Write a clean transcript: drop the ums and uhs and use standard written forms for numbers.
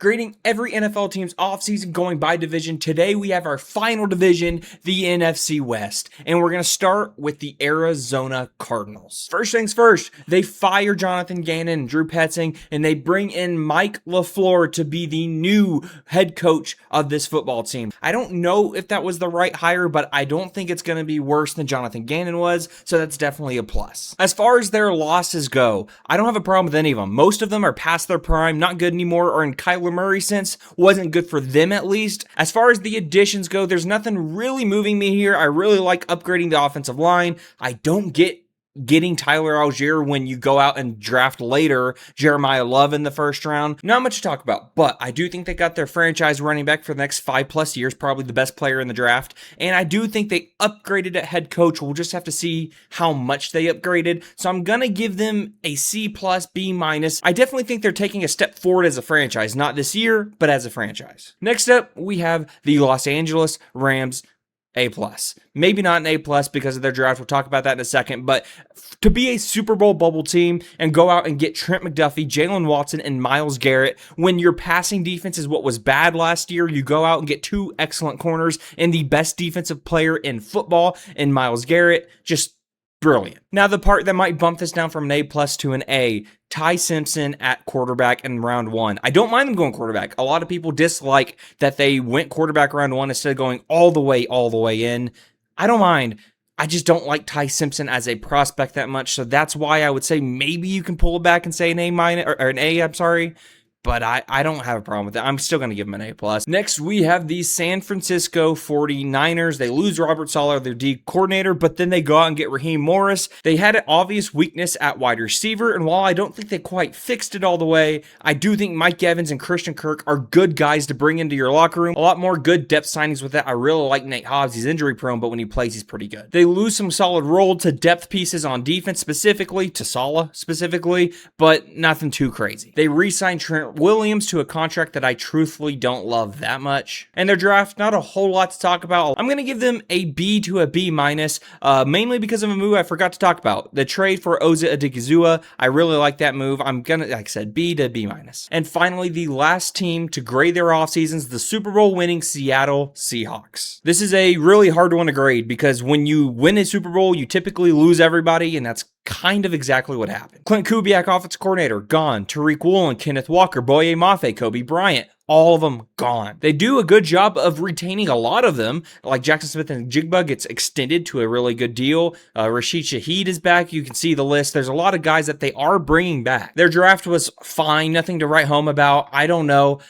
grading every NFL team's offseason going by division. Today we have our final division, the NFC West, and we're going to start with the Arizona Cardinals. First things first, they fire Jonathan Gannon and Drew Petzing, and they bring in Mike LaFleur to be the new head coach of this football team. I don't know if that was the right hire, but I don't think it's going to be worse than Jonathan Gannon was, so that's definitely a plus. As far as their losses go, I don't have a problem with any of them. Most of them are past their prime, not good anymore, or in Kyler Murray sense, wasn't good for them at least. As far as the additions go, there's nothing really moving me here. I really like upgrading the offensive line. I don't get getting Tyler Algier when you go out and draft later Jeremiah Love in the first round. Not much to talk about, but I do think they got their franchise running back for the next 5+ years, probably the best player in the draft, and I do think they upgraded at head coach. We'll just have to see how much they upgraded, so I'm gonna give them a C+, B-. I definitely think they're taking a step forward as a franchise, not this year, but as a franchise. Next up, we have the Los Angeles Rams. A+. Maybe not an A+ because of their draft. We'll talk about that in a second. But to be a Super Bowl bubble team and go out and get Trent McDuffie, Jalen Watson, and Myles Garrett, when your passing defense is what was bad last year, you go out and get 2 excellent corners and the best defensive player in football in Myles Garrett. Just brilliant. Now, the part that might bump this down from an A+ to an A, Ty Simpson at quarterback in round 1. I don't mind them going quarterback. A lot of people dislike that they went quarterback round 1 instead of going all the way in. I don't mind. I just don't like Ty Simpson as a prospect that much, so that's why I would say maybe you can pull it back and say an A- or an A, I'm sorry. But I don't have a problem with it. I'm still going to give them an A+. Next, we have the San Francisco 49ers. They lose Robert Saleh, their D coordinator, but then they go out and get Raheem Morris. They had an obvious weakness at wide receiver, and while I don't think they quite fixed it all the way, I do think Mike Evans and Christian Kirk are good guys to bring into your locker room. A lot more good depth signings with that. I really like Nate Hobbs. He's injury prone, but when he plays, he's pretty good. They lose some solid role to depth pieces on defense specifically, to Saleh specifically, but nothing too crazy. They re-signed Trent Williams to a contract that I truthfully don't love that much. And their draft, not a whole lot to talk about. I'm going to give them a B to a B-, mainly because of a move I forgot to talk about. The trade for Oza Adigizua. I really like that move. I'm going to, like I said, B to B-. And finally, the last team to grade their off seasons, the Super Bowl winning Seattle Seahawks. This is a really hard one to grade because when you win a Super Bowl, you typically lose everybody, and that's kind of exactly what happened. Clint Kubiak, offensive coordinator, gone. Tariq Woolen, Kenneth Walker, Boye Mafe, Kobe Bryant, all of them gone. They do a good job of retaining a lot of them, like Jackson Smith and Jigba gets extended to a really good deal. Rashid Shaheed is back. You can see the list. There's a lot of guys that they are bringing back. Their draft was fine, nothing to write home about. I don't know.